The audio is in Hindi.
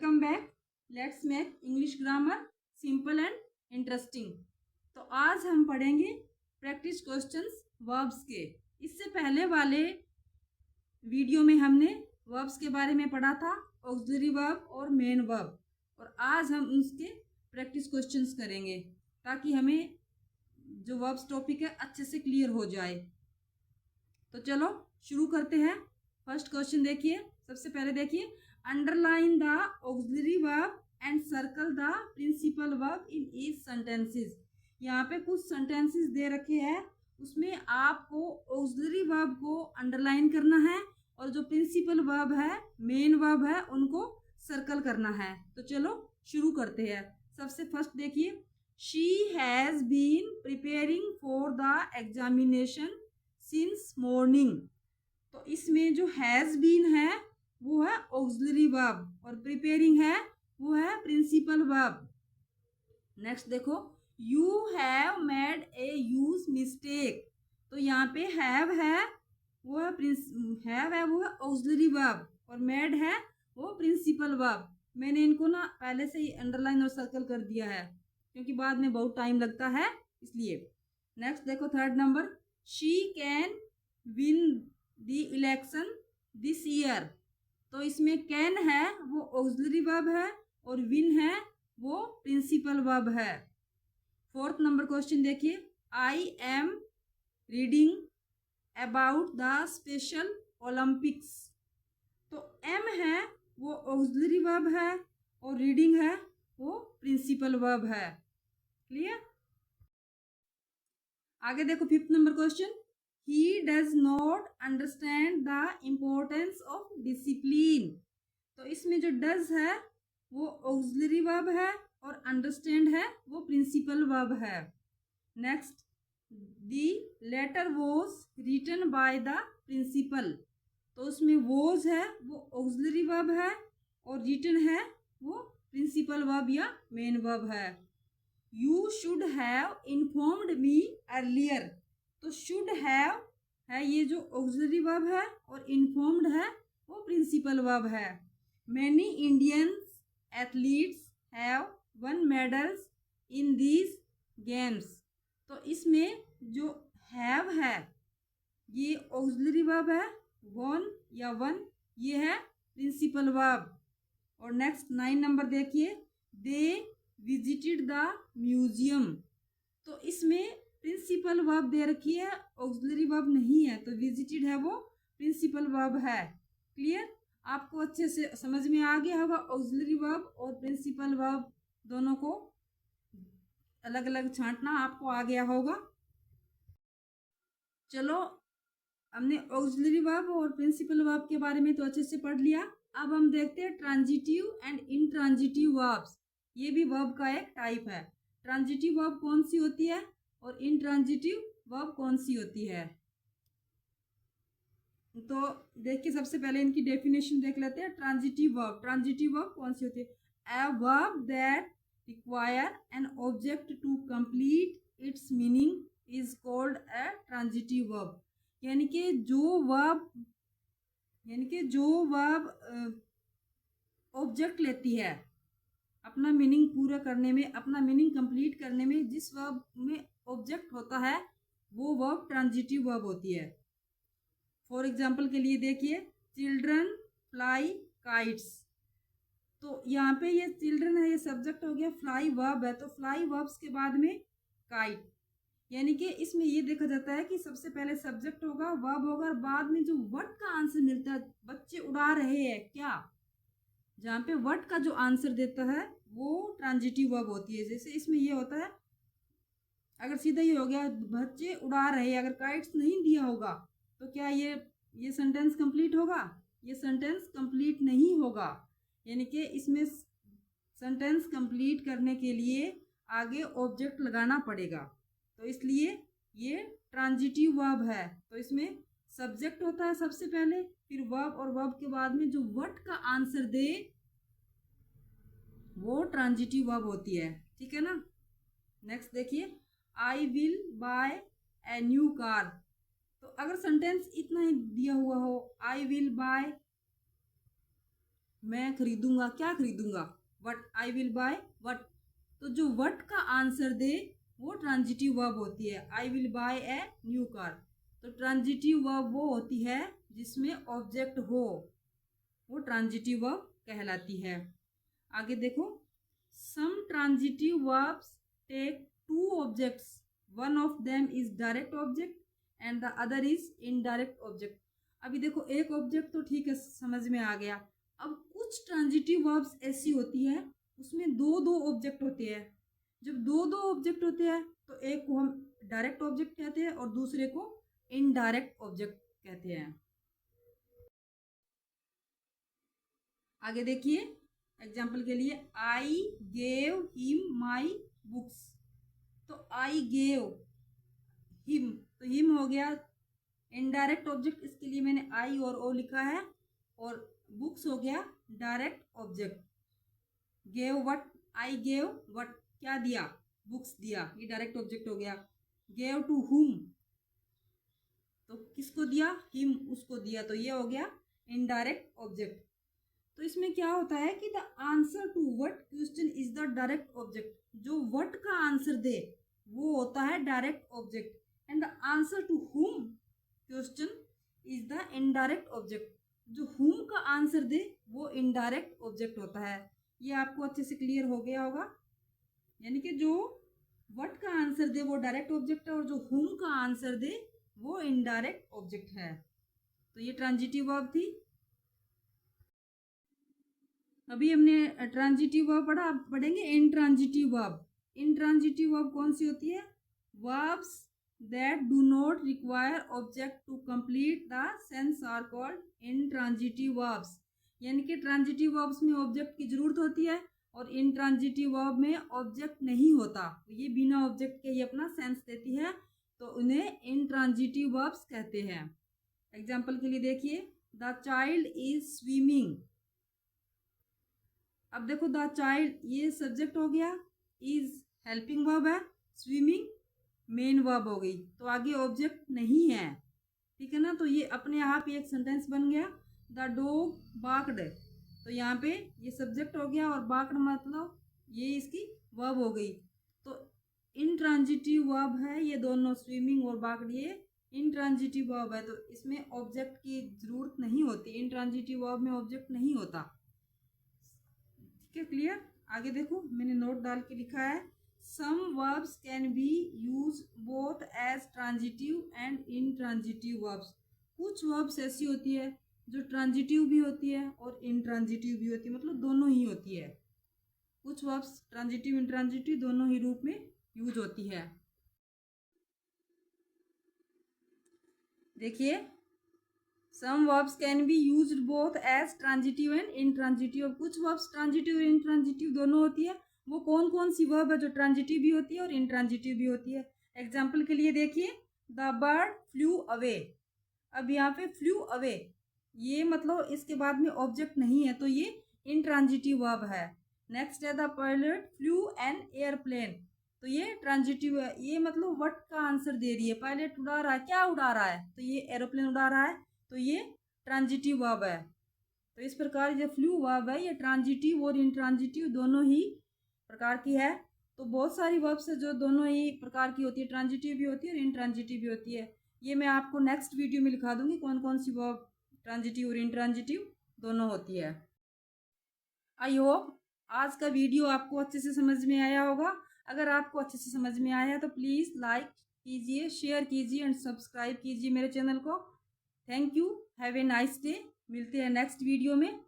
Welcome back. Let's make English grammar simple and interesting. तो आज हम पढ़ेंगे प्रैक्टिस क्वेश्चंस वर्ब्स के। इससे पहले वाले वीडियो में हमने वर्ब्स के बारे में पढ़ा था, ऑक्सिलरी वर्ब और मेन वर्ब, और आज हम उसके प्रैक्टिस क्वेश्चंस करेंगे ताकि हमें जो वर्ब्स टॉपिक है अच्छे से क्लियर हो जाए। तो चलो शुरू करते हैं। फर्स्ट क्वेश्चन देखिए, सबसे पहले देखिए, underline the auxiliary verb and circle the principal verb in each sentences. यहाँ पे कुछ सेंटेंसेस दे रखे हैं, उसमें आपको ऑक्सिलरी वर्ब को अंडरलाइन करना है और जो प्रिंसिपल वर्ब है, मेन वर्ब है, उनको सर्कल करना है। तो चलो शुरू करते हैं। सबसे फर्स्ट देखिए, she has been preparing for the examination since morning. तो इसमें जो हैज़ बीन है वो है ऑक्सिलरी वर्ब और प्रिपेयरिंग है वो है प्रिंसिपल वर्ब। नेक्स्ट देखो, you have made a huge mistake. तो यहाँ पे हैव है वो है ऑक्सिलरी वर्ब और मेड है वो प्रिंसिपल वर्ब। मैंने इनको ना पहले से ही अंडरलाइन और सर्कल कर दिया है क्योंकि बाद में बहुत टाइम लगता है, इसलिए। नेक्स्ट देखो, third number, she can win the election this year. तो इसमें कैन है वो ऑक्सिलरी वर्ब है और विन है वो प्रिंसिपल वर्ब है। फोर्थ नंबर क्वेश्चन देखिए, I am reading about the special Olympics. तो एम है वो ऑक्सिलरी वर्ब है और रीडिंग है वो प्रिंसिपल वर्ब है। क्लियर? आगे देखो, fifth number question, he does not understand the importance of discipline। तो इसमें जो does है वो ऑक्सिलरी वर्ब है और understand है वो प्रिंसिपल वर्ब है। Next, the letter was written by the principal। तो उसमें was है वो ऑक्सिलरी वर्ब है और written है वो प्रिंसिपल वर्ब या मेन वर्ब है। You should have informed me earlier। तो शुड हैव है ये जो ऑक्सिलरी वर्ब है और इन्फॉर्म्ड है वो प्रिंसिपल वर्ब है। Many Indians athletes have one medals in these games. तो इसमें जो हैव है ये ऑक्सिलरी वर्ब है, वन या वन ये है प्रिंसिपल वर्ब। और नेक्स्ट 9 नंबर देखिए, दे विजिटेड द म्यूजियम। तो इसमें प्रिंसिपल वर्ब दे रखी है, ऑक्सिलरी वर्ब नहीं है, तो विजिटेड है वो प्रिंसिपल वर्ब है। क्लियर? आपको अच्छे से समझ में आ गया होगा ऑक्सिलरी वर्ब और प्रिंसिपल वर्ब दोनों को अलग अलग छांटना आपको आ गया होगा। चलो, हमने ऑक्सिलरी वर्ब और प्रिंसिपल वर्ब के बारे में तो अच्छे से पढ़ लिया। अब हम देखते हैं ट्रांजिटिव एंड इनट्रांजिटिव वर्ब्स। ये भी वर्ब का एक टाइप है। ट्रांजिटिव वर्ब कौन सी होती है और इनट्रांजिटिव वर्ब कौन सी होती है? तो देखिए, सबसे पहले इनकी डेफिनेशन देख लेते हैं। ट्रांजिटिव वर्ब कौन सी होती है? A verb that require an object to complete its meaning is called a transitive verb. यानी कि जो वर्ब ऑब्जेक्ट लेती है अपना मीनिंग पूरा करने में, अपना मीनिंग कंप्लीट करने में, जिस वर्ब में ऑब्जेक्ट होता है वो वर्ब ट्रांजिटिव वर्ब होती है। फॉर एग्जाम्पल के लिए देखिए, चिल्ड्रन फ्लाई काइट्स। तो यहाँ पे ये चिल्ड्रन है, ये सब्जेक्ट हो गया, फ्लाई वर्ब है, तो फ्लाई वर्ब्स के बाद में काइट। यानी कि इसमें ये देखा जाता है कि सबसे पहले सब्जेक्ट होगा, वर्ब होगा, और बाद में जो व्हाट का आंसर मिलता है, बच्चे उड़ा रहे हैं क्या, जहाँ पे व्हाट का जो आंसर देता है वो ट्रांजिटिव वर्ब होती है। जैसे इसमें ये होता है, अगर सीधा ये हो गया बच्चे उड़ा रहे, अगर काइट्स नहीं दिया होगा तो क्या ये सेंटेंस कंप्लीट होगा? ये सेंटेंस कंप्लीट नहीं होगा। यानी कि इसमें सेंटेंस कंप्लीट करने के लिए आगे ऑब्जेक्ट लगाना पड़ेगा, तो इसलिए ये ट्रांजिटिव वर्ब है। तो इसमें सब्जेक्ट होता है सबसे पहले, फिर वर्ब, और वर्ब के बाद में जो व्हाट का आंसर दे वो ट्रांजिटिव वर्ब होती है। ठीक है ना? नेक्स्ट देखिए, आई will bye a new car. तो अगर सेंटेंस इतना ही दिया हुआ हो, आई विल बाय मैं खरीदूंगा, क्या खरीदूंगा, what, I will buy what. तो जो वट का आंसर दे वो ट्रांजिटिव वर्ब होती है। आई will bye a new car. तो ट्रांजिटिव वर्ब वो होती है जिसमें ऑब्जेक्ट हो, वो ट्रांजिटिव वर्ब कहलाती है। आगे देखो, some transitive verbs take two objects, one of them is direct object and the other is indirect object. अभी देखो एक ऑब्जेक्ट तो ठीक है, समझ में आ गया। अब कुछ ट्रांजिटिव वर्ब्स ऐसी होती है उसमें दो दो ऑब्जेक्ट होते हैं। जब दो दो ऑब्जेक्ट होते हैं तो एक को हम डायरेक्ट ऑब्जेक्ट कहते हैं और दूसरे को इनडायरेक्ट ऑब्जेक्ट कहते हैं। आगे देखिए, एग्जाम्पल के लिए, I gave him my books. तो आई गेव हिम, तो हिम हो गया इनडायरेक्ट ऑब्जेक्ट, इसके लिए मैंने आई और ओ लिखा है। और बुक्स हो गया direct object. Gave what, I gave what, क्या दिया, बुक्स दिया, ये डायरेक्ट ऑब्जेक्ट हो गया। गेव टू हुम, तो किसको दिया, हिम, उसको दिया, तो ये हो गया इनडायरेक्ट ऑब्जेक्ट। तो इसमें क्या होता है कि the answer to what question is the direct object. जो व्हाट का आंसर दे वो होता है direct object and the answer to whom question is the indirect object. जो हुम का आंसर दे वो इनडायरेक्ट ऑब्जेक्ट होता है। ये आपको अच्छे से क्लियर हो गया होगा। यानी कि जो व्हाट का आंसर दे वो डायरेक्ट ऑब्जेक्ट है और जो हुम का आंसर दे वो इनडायरेक्ट ऑब्जेक्ट है। तो ये ट्रांजिटिव वर्ब थी। अभी हमने ट्रांजिटिव वर्ब पढ़ा, अब पढ़ेंगे इनट्रांजिटिव वर्ब। इनट्रांजिटिव वर्ब कौन सी होती है, verbs that do not require object to complete the sense are called intransitive verbs. यानी कि ट्रांजिटिव वर्ब्स में ऑब्जेक्ट की जरूरत होती है और इनट्रांजिटिव वर्ब में ऑब्जेक्ट नहीं होता, ये बिना ऑब्जेक्ट के ही अपना सेंस देती है, तो उन्हें इनट्रांजिटिव वर्ब्स कहते हैं। एग्जाम्पल के लिए देखिए, द चाइल्ड इज स्विमिंग। अब देखो, द चाइल्ड ये सब्जेक्ट हो गया, इज हेल्पिंग वर्ब है, स्विमिंग मेन वर्ब हो गई, तो आगे ऑब्जेक्ट नहीं है, ठीक है ना। तो ये अपने आप ही एक सेंटेंस बन गया। द डॉग बार्क्ड, तो यहाँ पे ये सब्जेक्ट हो गया और बार्क्ड मतलब ये इसकी वर्ब हो गई। तो इनट्रांजिटिव वर्ब है ये दोनों, स्विमिंग और बार्क्ड, ये इनट्रांजिटिव वर्ब है, तो इसमें ऑब्जेक्ट की जरूरत नहीं होती। इनट्रांजिटिव वर्ब में ऑब्जेक्ट नहीं होता, ठीक है, क्लियर। आगे देखो, मैंने नोट डाल के लिखा है, some verbs can be use both as transitive and intransitive verbs. कुछ वर्ब्स ऐसी होती है जो ट्रांजिटिव भी होती है और इनट्रांजिटिव भी होती है, मतलब दोनों ही होती है। कुछ वर्ब्स ट्रांजिटिव इनट्रांजिटिव दोनों ही रूप में यूज होती है। देखिए, some verbs can be used both as transitive and intransitive. कुछ वर्ब्स ट्रांजिटिव और इनट्रांजिटिव दोनों होती है। वो कौन कौन सी वर्ब है जो ट्रांजिटिव भी होती है और इनट्रांजिटिव भी होती है। एग्जाम्पल के लिए देखिए, द बर्ड फ्लू अवे। अब यहाँ पे फ्लू अवे, ये मतलब इसके बाद में ऑब्जेक्ट नहीं है, तो ये इनट्रांजिटिव वर्ब है। नेक्स्ट है, the pilot flu an airplane, तो ये ट्रांजिटिव है, ये मतलब व्हाट का आंसर दे रही है। पायलट उड़ा रहा है, क्या उड़ा रहा है, तो ये एरोप्लेन उड़ा रहा है, तो ये ट्रांजिटिव वर्ब है। तो इस प्रकार जो फ्लू वर्ब है ये ट्रांजिटिव और इनट्रांजिटिव दोनों ही प्रकार की है। तो बहुत सारी वर्ब्स है जो दोनों ही प्रकार की होती है, ट्रांजिटिव भी होती है और इनट्रांजिटिव भी होती है। ये मैं आपको नेक्स्ट वीडियो में लिखा दूंगी कौन कौन सी वर्ब ट्रांजिटिव और इनट्रांजिटिव दोनों होती है। आई होप आज का वीडियो आपको अच्छे से समझ में आया होगा। अगर आपको अच्छे से समझ में आया है तो प्लीज़ लाइक कीजिए, शेयर कीजिए एंड सब्सक्राइब कीजिए मेरे चैनल को। Thank you, have a nice day. मिलते हैं नेक्स्ट वीडियो में।